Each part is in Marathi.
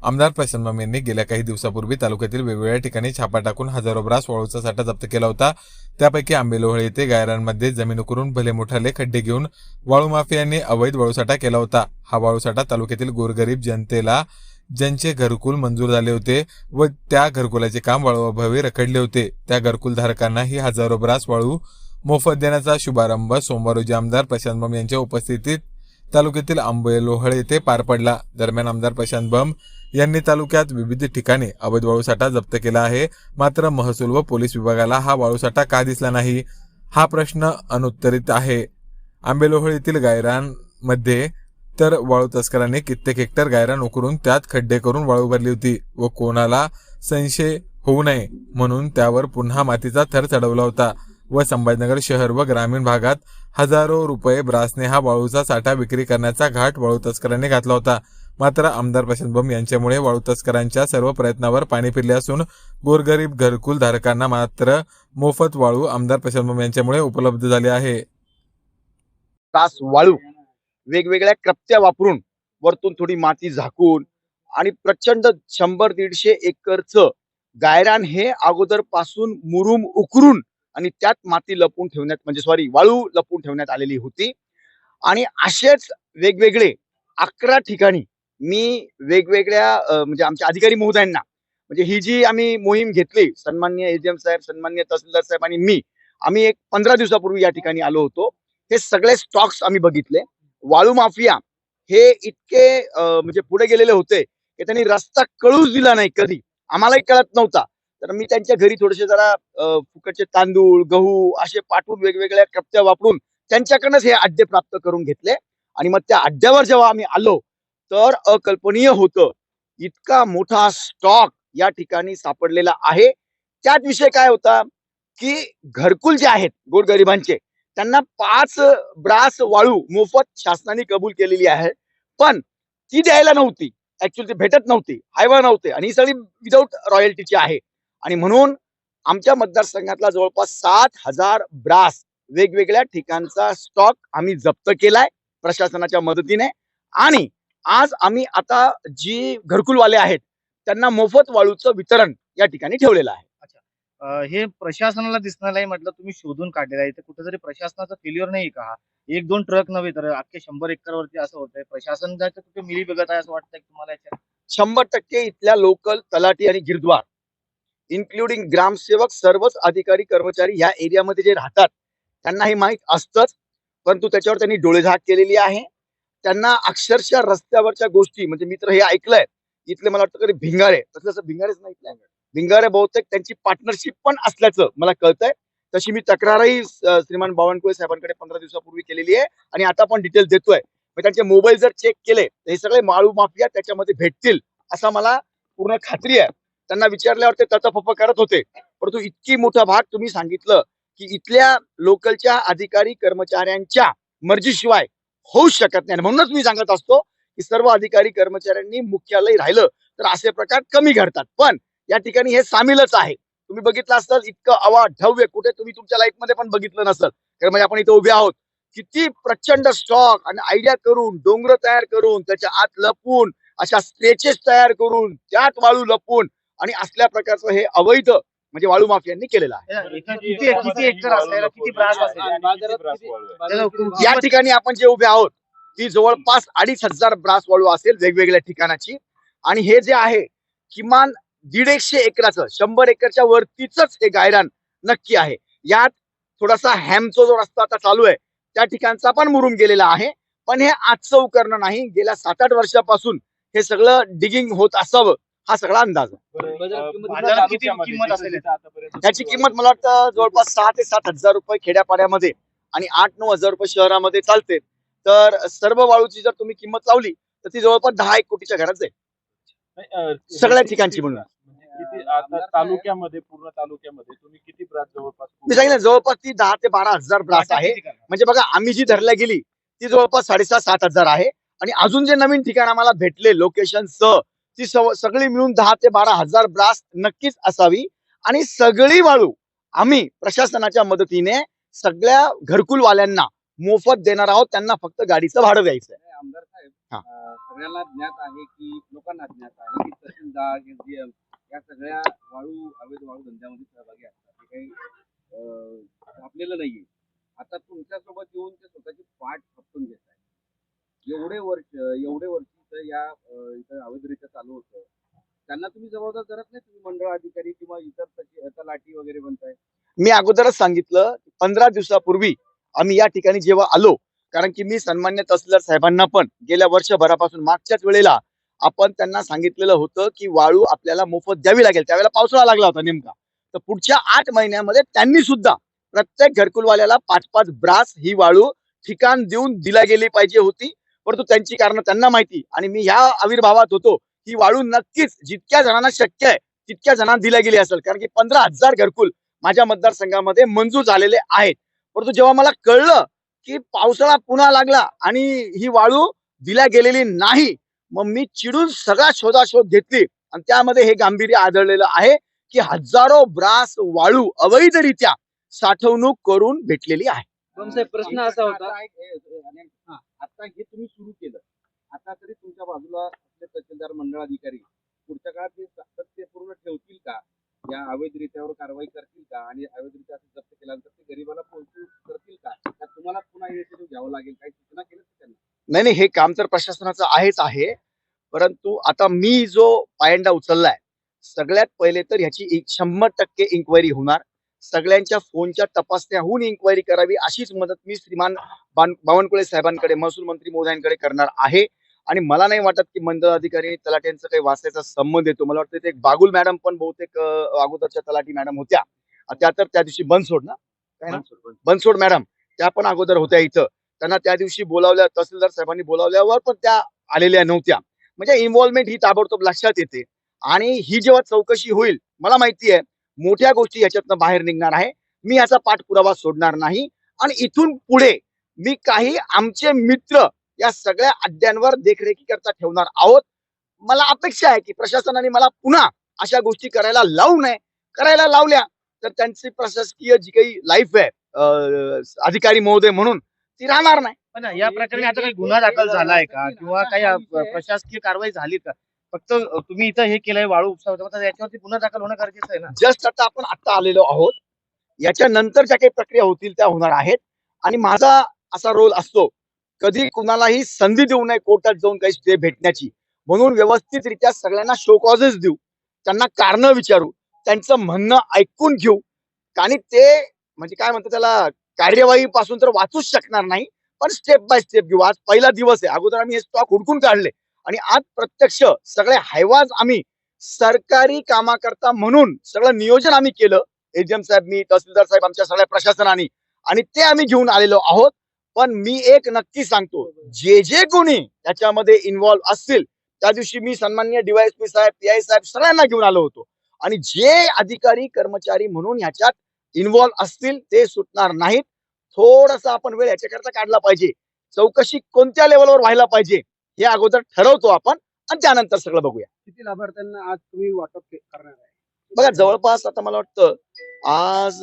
आमदार प्रशांत बंब यांनी गेल्या काही दिवसापूर्वी तालुक्यातील वेगवेगळ्या ठिकाणी छापा टाकून हजारो ब्रास वाळूचा साठा जप्त केला होता। त्यापैकी आंबेलोहळे येथे गायरांमध्ये जमीन उकरून भले मोठाले खड्डे घेऊन वाळू माफियांनी अवैध वाळूसाठा केला होता। हा वाळूसाठा तालुक्यातील गोरगरीब जनतेला ज्यांचे घरकुल मंजूर झाले होते व त्या घरकुलाचे काम वाळूअभावी रखडले होते त्या घरकुल धारकांना ही हजारो ब्रास वाळू मोफत देण्याचा शुभारंभ सोमवार रोजी आमदार प्रशांत बंब यांच्या उपस्थितीत तालुक्यातील आंबेलोहळे येथे पार पडला। दरम्यान आमदार प्रशांत बंब यांनी तालुक्यात विविध ठिकाणी अवैध वाळूसाठा जप्त केला आहे। मात्र महसूल व पोलीस विभागाला हा वाळूसाठा का दिसला नाही हा प्रश्न अनुत्तरित आहे। आंबेलोहळे येथील गायरांमध्ये तर वाळू तस्करांनी कित्येक हेक्टर गायरान उकरून त्यात खड्डे करून वाळू भरली होती व कोणाला संशय होऊ नये म्हणून त्यावर पुन्हा मातीचा थर चढवला होता व संभाजीनगर शहर व ग्रामीण भागात हजारो रुपये ब्रासने हा वाळूचा साठा विक्री करण्याचा घाट वाळू तस्करांनी घातला होता। मात्र आमदार प्रशांत बंब यांच्यामुळे वाळू तस्करांच्या सर्व प्रयत्नावर पाणी फिरले असून गोरगरीब घरकुल धारकांना मात्र मोफत वाळू आमदार प्रशांत बंब यांच्यामुळे उपलब्ध झाले आहे। तास वाळू वेगवेगळ्या कृत्या वापरून वरतून थोडी माती झाकून आणि प्रचंड 100-150 एकरचं गायरान हे अगोदर पासून मुरुम उकरून आणि त्यात माती लपवून ठेवण्यात म्हणजे वाळू लपवून ठेवण्यात आलेली होती। आणि असेच वेगवेगळे 11 ठिकाणी मी वेगवेगळ्या म्हणजे आमच्या अधिकारी महोदयांना म्हणजे ही जी आम्ही मोहीम घेतली सन्माननीय एजीएम साहेब, सन्माननीय तहसीलदार साहेब आणि मी आम्ही एक 15 दिवसापूर्वी या ठिकाणी आलो होतो। हे सगळे स्टॉक्स आम्ही बघितले। वाळू माफिया हे इतके म्हणजे पुढे गेलेले होते की त्यांनी रस्ता कळूच दिला नाही कधी, आम्हालाही कळत नव्हता। तर मी त्यांच्या घरी थोडेसे जरा फुकटचे तांदूळ गहू असे पाठवून वेगवेगळ्या कृत्या वापरून त्यांच्याकडनंच हे अड्डे प्राप्त करून घेतले। आणि मग त्या अड्ड्यावर जेव्हा आम्ही आलो तर अकल्पनीय होतं, इतका मोठा स्टॉक या ठिकाणी सापडलेला आहे। त्यात विषय काय होता की घरकुल जे आहेत गोरगरिबांचे त्यांना 5 ब्रास वाळू मोफत शासनाने कबूल केलेली आहे, पण ती द्यायला नव्हती। ऍक्च्युअली ती भेटत नव्हती, हायवा नव्हते आणि ही सगळी विदाऊट रॉयल्टीची आहे। आणि म्हणून आमच्या मतदारसंघातला जवळपास 7,000 ब्रास वेगवेगळ्या ठिकाणचा स्टॉक आम्ही जप्त केलाय प्रशासनाच्या मदतीने। आणि आज आम्ही आता जी घरकुलवाले आहेत त्यांना मोफत वाळूचं वितरण या ठिकाणी ठेवलेलं आहे। हे प्रशासनाला दिसणार नाही म्हटलं, तुम्ही शोधून काढलेलं आहे, तर कुठेतरी प्रशासनाचा फेल्युअर नाही का हा? 1-2 ट्रक नव्हे तर अख्खे 100 एकर वरती असं होतंय। प्रशासन कुठे मिली बघत आहे असं वाटतंय तुम्हाला याच्यात? 100% इथल्या लोकल तलाठी आणि गिरद्वार इन्क्लुडिंग ग्रामसेवक सर्वच अधिकारी कर्मचारी या एरियामध्ये जे राहतात त्यांना हे माहित असतंच, परंतु त्याच्यावर त्यांनी डोळेझाक केलेली आहे। त्यांना अक्षरशः रस्त्यावरच्या गोष्टी म्हणजे मी तर हे ऐकलंय इथले मला वाटतं कधी भिंगारे तसं भिंगारेच नाही भिंगारे बहुतेक त्यांची पार्टनरशिप पण असल्याचं मला कळतंय। तशी मी तक्रारही श्रीमान बावनकुळे साहेबांकडे 15 दिवसापूर्वी केलेली आहे आणि आता पण डिटेल देतोय। मग त्यांचे मोबाईल जर चेक केले तर हे सगळे माळू माफिया त्याच्यामध्ये भेटतील असा मला पूर्ण खात्री आहे। त्यांना विचारल्यावर ते ततफप करत होते, परंतु इतकी मोठा भाग तुम्ही सांगितलं की इथल्या लोकलच्या अधिकारी कर्मचाऱ्यांच्या मर्जीशिवाय होऊ शकत नाही। म्हणूनच मी सांगत असतो की सर्व अधिकारी कर्मचाऱ्यांनी मुख्यालय राहिलं तर असे प्रकार कमी घडतात, पण या ठिकाणी हे सामीलच आहे। तुम्ही बघितलं असाल इतकं अवाढव्य कुठे तुम्ही तुमच्या लाईफ मध्ये पण बघितलं नसेल, कारण म्हणजे आपण इथे उभे आहोत। किती प्रचंड स्टॉक आणि आयडिया करून डोंगर तयार करून त्याच्या आत लपून अशा स्ट्रेचेस तयार करून त्यात वाळू लपून आणि असल्या प्रकारचं हे अवैध म्हणजे वाळू माफियांनी केलेलं आहे। किती एकर असायला, किती ब्रास या ठिकाणी आपण जे उभे आहोत ती जवळपास 2,500 ब्रास वाळू असेल वेगवेगळ्या ठिकाणाची। आणि हे जे आहे किमान 150 एकराचं 100 एकरच्या वरतीच हे गायरान नक्की आहे। यात थोडासा हॅमचा जो रस्ता आता चालू आहे त्या ठिकाणचा पण मुरुम गेलेला आहे, पण हे आजचं उपकरण नाही, गेल्या 7-8 वर्षापासून हे सगळं डिगिंग होत असावं हा सगळा अंदाज आहे। किंमत असेल त्याची किंमत मला वाटतं जवळपास 6,000 ते 7,000 रुपये खेड्यापाड्यामध्ये आणि 8-9 हजार रुपये शहरामध्ये चालते। तर सर्व वाळूची जर तुम्ही किंमत लावली तर ती जवळपास 10-1 कोटीच्या घरात जाईल सगळ्या ठिकाणची म्हणून। आता तालुक्यामध्ये पूर्ण तालुक्यामध्ये तुम्ही किती ब्रास जवळपास? मी सांगितलं जवळपास ती 10,000 ते 12,000 ब्रास आहे। म्हणजे बघा आम्ही जी धरल्या गेली ती जवळपास 7,500-7,000 आहे आणि अजून जे नवीन ठिकाण आम्हाला भेटले लोकेशन ती सगळी मिळून 10,000 ते 12,000 ब्रास नक्कीच असावी। आणि सगळी वाळू आम्ही प्रशासनाच्या मदतीने सगळ्या घरकुलवाल्यांना मोफत देणार आहोत, त्यांना फक्त गाडीचं भाडं द्यायचं आहे। आमदार साहेब हा. सगळ्यांना ज्ञात आहे की लोकांना ज्ञात आहे की तहसीलदार एसडीएम या सगळ्या अवैध वाळू धंद्यामध्ये सहभागी असतात. हे काही आपल्याला नाहीये. आता तुमच्यासोबत येऊन ते स्वतःची पाठ थापटून घेत आहे. एवढे वर्ष इथं इथं अवैधरित्या चालू होतं. त्यांना तुम्ही जबाबदार धरत नाही. तुम्ही मंडळ अधिकारी किंवा इतर तलाठी वगैरे बनताय. मी अगोदरच सांगितलं 15 दिवसापूर्वी आम्ही या ठिकाणी जेव्हा आलो, कारण की मी सन्मान्य तहसीलदार साहेबांना पण गेल्या वर्षभरापासून मागच्याच वेळेला आपण त्यांना सांगितलेलं होतं की वाळू आपल्याला मोफत द्यावी लागेल. त्यावेळेला पावसाळा लागला होता नेमका. तर पुढच्या 8 महिन्यामध्ये त्यांनी सुद्धा प्रत्येक घरकुलवाल्याला 5-5 ब्रास ही वाळू ठिकाण देऊन दिला गेली पाहिजे होती. परंतु त्यांची कारणं त्यांना माहिती आणि मी ह्या आविर्भावात होतो ही वाळू नक्कीच जितक्या जणांना शक्य आहे तितक्या जणांना दिल्या गेली असेल, कारण की 15,000 घरकुल माझ्या मतदारसंघामध्ये मंजूर झालेले आहेत. परंतु जेव्हा मला कळलं की पावसाळा पुन्हा लागला आणि ही वाळू दिल्या गेलेली नाही, मग मी चिडून सगळा शोधाशोध घेतली आणि त्यामध्ये हे गांभीर्य आढळलेलं आहे की हजारो ब्रास वाळू अवैधरित्या साठवणूक करून भेटलेली आहे. साहेब, प्रश्न असा होता आता हे तुम्ही सुरू केलं, आता तरी तुमच्या बाजूला असले तहसीलदार मंडळ अधिकारी पुढच्या काळात हे सातत्यपूर्ण ठेवतील का? या अवैधरित्यावर कारवाई करतील का? आणि अवैधरित्या जप्त केल्यानंतर ते गरीबाला पोहोचू करतील का? तुम्हाला पुन्हा इनिशिएटिव्ह घ्यावं लागेल? काही सूचना केल्या त्यांना? नाही, हे काम तर प्रशासनाचं आहेच आहे. परंतु आता मी जो पायंडा उचललाय, सगळ्यात पहिले तर ह्याची 100% इन्क्वायरी होणार. सगळ्यांच्या फोनच्या तपासण्या होऊन इन्क्वायरी करावी अशीच मदत मी श्रीमान बावनकुळे साहेबांकडे, महसूल मंत्री महोदयांकडे करणार आहे. आणि मला नाही वाटत की मंडळ अधिकारी तलाट्यांचं काही वाचायचा संबंध येतो. मला वाटतं ते एक बागुल मॅडम पण बहुतेक अगोदरच्या तलाठी मॅडम होत्या. त्या तर त्या दिवशी बनसोड ना, काय ना, बनसोड मॅडम त्या पण अगोदर होत्या इथं. त्यांना त्या दिवशी बोलावल्या, तहसीलदार साहेबांनी बोलावल्यावर पण त्या आलेल्या नव्हत्या. म्हणजे इन्व्हॉल्वमेंट ही ताबडतोब लक्षात येते. आणि ही जेव्हा चौकशी होईल, मला माहिती आहे मोठ्या गोष्टी याच्यातनं बाहेर निघणार आहे. मी याचा पाठपुरावा सोडणार नाही आणि इथून पुढे मी काही आमचे मित्र या सगळ्या अड्ड्यांवर देखरेखीकरता ठेवणार आहोत. मला अपेक्षा आहे की प्रशासनाने मला पुन्हा अशा गोष्टी करायला लावू नये. करायला लावल्या तर त्यांची प्रशासकीय जी काही लाईफ आहे अधिकारी महोदय म्हणून ती राहणार नाही. पण या प्रकरणी आता काही गुन्हा दाखल झालाय का किंवा काही प्रशासकीय कारवाई झाली का? फक्त तुम्ही इथं हे केलंय वाळू उपसा होता, याच्यावरती गुन्हा दाखल होणं गरजेचं आहे ना? जस्ट आता आपण आता आलेलो आहोत. याच्या नंतर ज्या काही प्रक्रिया होतील त्या होणार आहेत. आणि माझा असा रोल असतो कधी कुणालाही संधी देऊ नये कोर्टात जाऊन काही स्टे भेटण्याची. म्हणून व्यवस्थितरित्या सगळ्यांना शो कॉजेस देऊ, त्यांना कारण विचारू, त्यांचं म्हणणं ऐकून घेऊ. आणि ते म्हणजे काय म्हणतात त्याला, कार्यवाही पासून तर वाचूच शकणार नाही, पण स्टेप बाय स्टेप घेऊ. आज पहिला दिवस आहे. अगोदर आम्ही हे स्टॉक हुडकून काढले आणि आज प्रत्यक्ष सगळे हायवाज आम्ही सरकारी कामाकरता म्हणून सगळं नियोजन आम्ही केलं. एजीएम साहेब, मी, तहसीलदार साहेब, आमच्या सगळ्या प्रशासनाने, आणि ते आम्ही घेऊन आलेलो आहोत. पण मी एक नक्की सांगतो, जे कोणी त्याच्यामध्ये इन्व्हॉल्व असतील, त्या दिवशी मी सन्माननीय डीवायएसपी साहेब, पीआय साहेब सगळ्यांना घेऊन आलो होतो. आणि जे अधिकारी कर्मचारी म्हणून ह्याच्यात इन्व्हॉल्व असतील ते सुटणार नाहीत. थोडासा आपण वेळ याच्याकरता काढला पाहिजे. चौकशी कोणत्या लेवलवर व्हायला पाहिजे हे अगोदर ठरवतो आपण आणि त्यानंतर सगळं बघूया. किती लाभार्थ्यांना आज तुम्ही वाटप करणार आहे? बघा, जवळपास आता मला वाटतं आज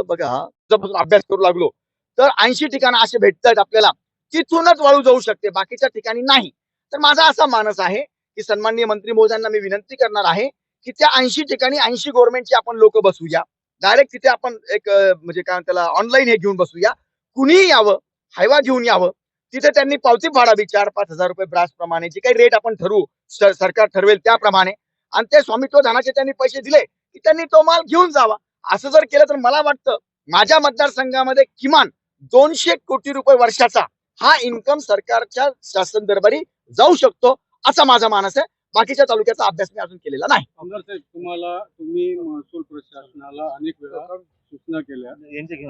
बघा जर अभ्यास करू लागलो तर 80 ठिकाणं असे भेटतात आपल्याला, तिथूनच वाळू जाऊ शकते, बाकीच्या ठिकाणी नाही. तर माझा असा मानस आहे की सन्माननीय मंत्री महोदयांना मी विनंती करणार आहे की त्या 80 ठिकाणी 80 गव्हर्नमेंटची आपण लोक बसूया. डायरेक्ट तिथे आपण एक म्हणजे काय त्याला ऑनलाईन हे घेऊन बसूया. कुणीही यावं, हायवा घेऊन यावं. तिथे त्यांनी पावती भाडावी 4-5 हजार रुपये ब्रास प्रमाणे, जे काही रेट आपण ठरवू, सरकार ठरवेल त्याप्रमाणे. आणि ते स्वामित्व धनाचे त्यांनी पैसे दिले की त्यांनी तो माल घेऊन जावा. असं जर केलं तर मला वाटतं माझ्या मतदारसंघामध्ये किमान 200 कोटी रुपये वर्षाचा हा इन्कम सरकारच्या शासन दरबारी जाऊ शकतो, असा माझा मानस आहे. बाकीच्या तालुक्याचा अभ्यास मी अजून केलेला नाही. आमदार साहेब, तुम्ही महसूल प्रशासनाला अनेक वेळा सूचना केल्या,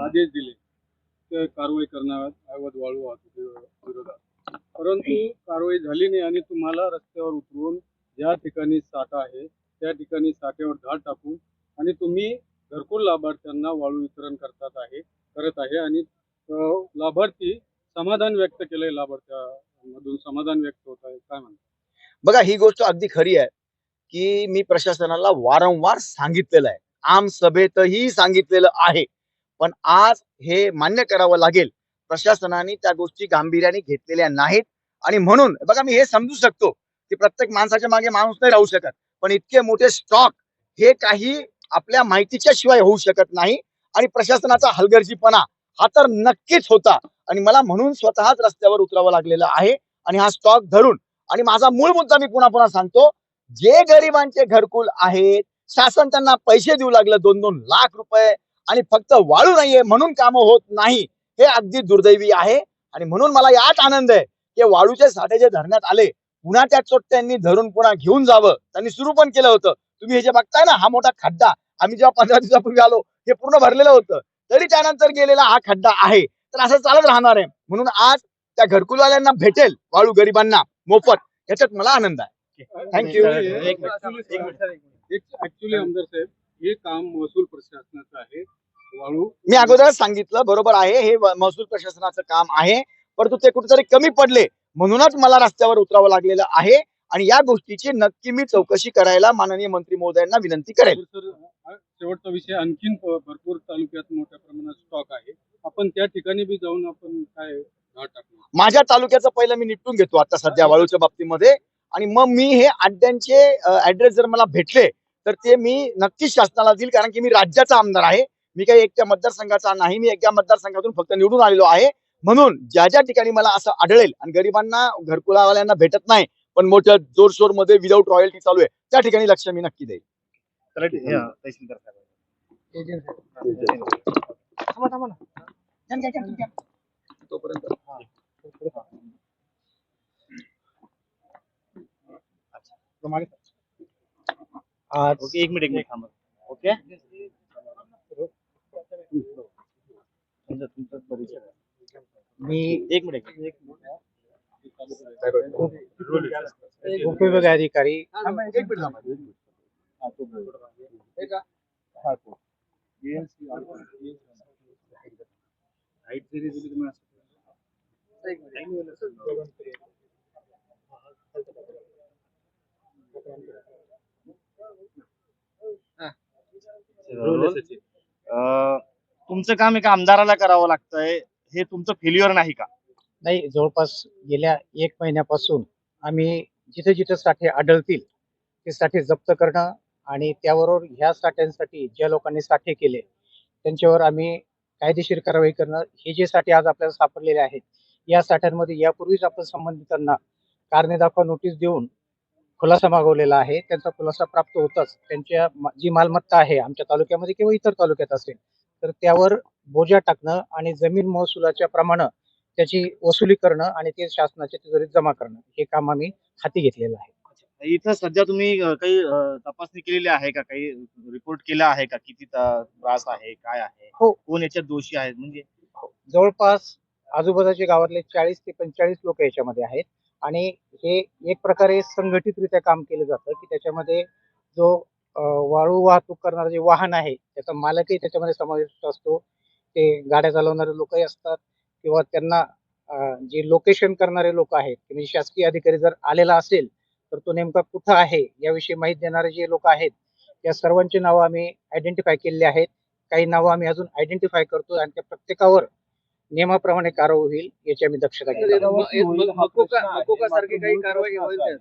आदेश दिले ते कारवाई करणार अवैध वाळू वाहतुकीविरोधात, परंतु कारवाई झाली नाही आणि तुम्हाला रस्त्यावर उतरून ज्या ठिकाणी साठा आहे त्या ठिकाणी साठ्यावर धाड टाकून आणि तुम्ही घरकुल लाभार्थ्यांना वाळू वितरण करत आहे आणि लाभार्थी समाधान व्यक्त केलंय, लाभार्थ्यामधून समाधान व्यक्त होत आहे. काय म्हणतात? बघा, ही गोष्ट अगदी खरी आहे की मी प्रशासनाला वारंवार सांगितलेलं आहे, आम सभेतही सांगितलेलं आहे. पण आज हे मान्य करावं लागेल, प्रशासनाने त्या गोष्टी गांभीर्याने घेतलेल्या नाहीत आणि म्हणून बघा मी हे समजू शकतो की प्रत्येक माणसाच्या मागे माणूस नाही राहू शकत, पण इतके मोठे स्टॉक हे काही आपल्या माहितीच्या शिवाय होऊ शकत नाही. आणि प्रशासनाचा हलगर्जीपणा हा तर नक्कीच होता आणि मला म्हणून स्वतःच रस्त्यावर उतरावं लागलेलं आहे आणि हा स्टॉक धरून. आणि माझा मूळ मुद्दा मी पुन्हा पुन्हा सांगतो, जे गरिबांचे घरकुल आहेत, शासन त्यांना पैसे देऊ लागलं 2-2 लाख रुपये आणि फक्त वाळू नाहीये म्हणून कामं होत नाही, हे अगदी दुर्दैवी आहे. आणि म्हणून मला यात आनंद आहे की वाळूचे साठे जे धरण्यात आले, पुन्हा त्या चोट्ट्यांनी धरून पुन्हा घेऊन जावं, त्यांनी सुरू पण केलं होतं. तुम्ही हे जे बघताय ना, हा मोठा खड्डा, आम्ही जेव्हा 15 दिवसापूर्वी आलो हे पूर्ण भरलेलं होतं, तरी त्यानंतर गेलेला हा खड्डा आहे. तर असं चालत राहणार आहे. म्हणून आज त्या घरकुलवाल्यांना भेटेल वाळू गरिबांना मोफत, याच्यात मला आनंद आहे. थँक्यू. ऍक्च्युली आमदार साहेब, हे काम महसूल प्रशासनाचं आहे. वाळू मी अगोदरच सांगितलं, बरोबर आहे, हे महसूल प्रशासनाचं काम आहे, परंतु ते कुठेतरी कमी पडले म्हणूनच मला रस्त्यावर उतरावं लागलेलं आहे. आणि या गोष्टीची नक्की मी चौकशी करायला माननीय मंत्री महोदयांना विनंती करेल. सर, शेवटचा विषय, आणखीन भरपूर तालुक्यात मोठ्या प्रमाणात स्टॉक आहे. आपण त्या ठिकाणी बी जाऊन आपण काय धाड टाकणार? माझ्या तालुक्याचं पहिलं मी निपटून घेतो आता सध्या वाळूच्या बाबतीमध्ये. आणि मग मी हे अड्ड्यांचे ऍड्रेस जर मला भेटले तर ते मी नक्कीच शासनाला देईल, कारण की मी राज्याचा आमदार आहे. मी काही एकट्या मतदारसंघाचा नाही, मी एका मतदारसंघातून फक्त निवडून आलेलो आहे. म्हणून ज्या ज्या ठिकाणी मला असं आढळेल आणि गरिबांना घरकुलावाल्यांना भेटत नाही पण मोठ्या जोरशोर मध्ये विदाऊट रॉयल्टी चालू आहे, त्या ठिकाणी लक्ष मी नक्की देईल. तहसीलदार साहेब. थांबा थांबा ना. तोपर्यंत ओके, एक मिनिट थांबा. ओके, तुमचा परिचय द्या. मी एक मिनिट. उपविभाग अधिकारी तुमचं काम एका आमदाराला करावं लागतंय, हे तुमचं फेल्युअर नाही का? नाही, जवळपास गेल्या 1 महिन्यापासून आम्ही जिथे जिथे साठे आढळतील ते साठे जप्त करणं आणि त्याबरोबर ह्या साठ्यांसाठी ज्या लोकांनी साठे केले त्यांच्यावर आम्ही कायदेशीर कारवाई करणं. हे जे साठे आज आपल्याला सापडलेले आहेत, या साठ्यांमध्ये यापूर्वीच आपण संबंधितांना कारणे दाखवा नोटीस देऊन खुलासा मागवलेला आहे. त्यांचा खुलासा प्राप्त होताच त्यांच्या जी मालमत्ता आहे आमच्या तालुक्यामध्ये किंवा इतर तालुक्यात असेल तर त्यावर बोजा टाकणं आणि जमीन महसुलाच्या प्रमाणे त्याची वसुली करणं आणि ते शासनाच्या तिजोरीत जमा करणं, हे काम आम्ही हाती घेतलेलं आहे. इथं सध्या तुम्ही काही तपासणी केलेली आहे का? काही रिपोर्ट केला आहे का? किती त्रास आहे, काय आहे, हो. कोण याच्यात दोषी आहेत? म्हणजे जवळपास आजूबाजूच्या गावातले 40 ते 45 लोक याच्यामध्ये आहेत आणि हे एक प्रकारे संघटितरित्या काम केलं जातं की त्याच्यामध्ये जो वाळू वाहतूक करणारं जे वाहन आहे त्याचा मालकही त्याच्यामध्ये समाविष्ट असतो. ते गाड्या चालवणारे लोकही असतात किंवा त्यांना जे लोकेशन करणारे लोक आहेत, म्हणजे शासकीय अधिकारी जर आलेला असेल तर तो नेमका कुठं आहे याविषयी माहिती देणारे जे लोक आहेत, त्या सर्वांची नावं आम्ही आयडेंटिफाय केलेली आहेत. काही नावं आम्ही अजून आयडेंटिफाय करतो आणि त्या प्रत्येकावर नियमाप्रमाणे कारवाई होईल याची आम्ही दक्षता घेतो. मकोका सारखी काही कारवाई होईल का?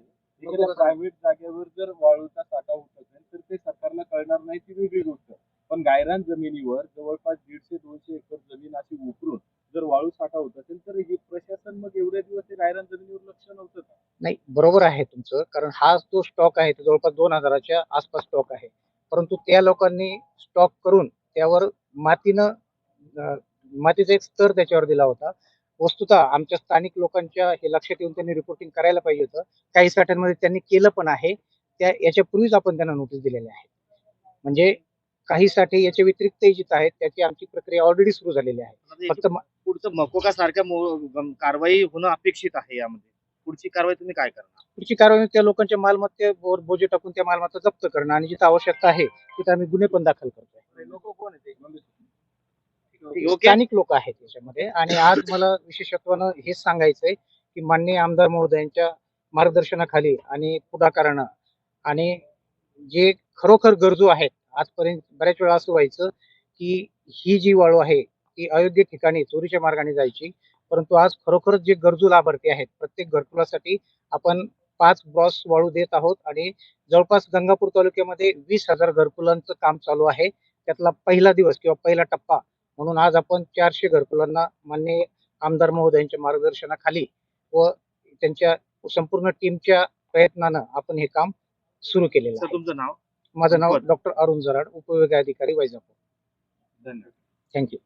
प्रायव्हेट जागेवर जर वाळूचा साठा होत असेल तर ते सरकारला कळणार नाही, ती वेगळी गोष्ट. पण गायरान जमिनीवर जवळपास 150-200 एकर जमीन अशी उकरून जर वाळू साठा होत असेल तर हे प्रशासन मग एवढ्या दिवस ते गायरान जमिनीवर लक्ष नव्हतं का? नाही, बरोबर आहे तुमचं, कारण हा जो स्टॉक आहे तो जवळपास 2000च्या आसपास स्टॉक आहे. परंतु त्या लोकांनी स्टॉक करून त्यावर मातीचा एक स्तर त्याच्यावर दिला होता. वस्तुतः आमच्या स्थानिक लोकांच्या हे लक्षात येऊन त्यांनी रिपोर्टिंग करायला पाहिजे होतं. काही साठ्यांमध्ये त्यांनी केलं पण आहे. याच्यापूर्वीच आपण त्यांना नोटीस दिलेल्या आहे. म्हणजे काही साठे याच्या व्यतिरिक्तही जिथं आहेत त्याची आमची प्रक्रिया ऑलरेडी सुरू झालेली आहे. फक्त पुढचं मकोका सारख्या कारवाई होणं अपेक्षित आहे. यामध्ये पुढची कारवाई तुम्ही काय करणार? पुढची कारवाई त्या लोकांच्या मालमत्तेवर बोजे टाकून त्या मालमत्ता जप्त करणं आणि जिथं आवश्यकता आहे तिथं आम्ही गुन्हे पण दाखल करतोय. लोक कोण आहेत? स्थानिक लोक आहेत याच्यामध्ये. आणि आज मला विशेषत्वानं हेच सांगायचंय की माननीय आमदार महोदयांच्या मार्गदर्शनाखाली आणि पुढाकारानं आणि जे खरोखर गरजू आहेत, आजपर्यंत बऱ्याच वेळा असं व्हायचं की ही जी वाळू आहे ती अयोग्य ठिकाणी चोरीच्या मार्गाने जायची, परंतु आज खरोखरच जे गरजू लाभार्थी आहेत प्रत्येक घरकुलासाठी आपण 5 ब्रॉस वाळू देत आहोत आणि जवळपास गंगापूर तालुक्यामध्ये 20,000 घरकुलांचं काम चालू आहे. त्यातला पहिला दिवस किंवा पहिला टप्पा म्हणून आज आपण 400 घरकुलांना माननीय आमदार महोदयांच्या मार्गदर्शनाखाली व त्यांच्या संपूर्ण टीमच्या प्रयत्नानं आपण हे काम सुरू केलेलं सर आहे. तुमचं नाव? माझं नाव डॉक्टर अरुण जराड, उपविभागीय अधिकारी वैजापूर. धन्यवाद. थँक्यू.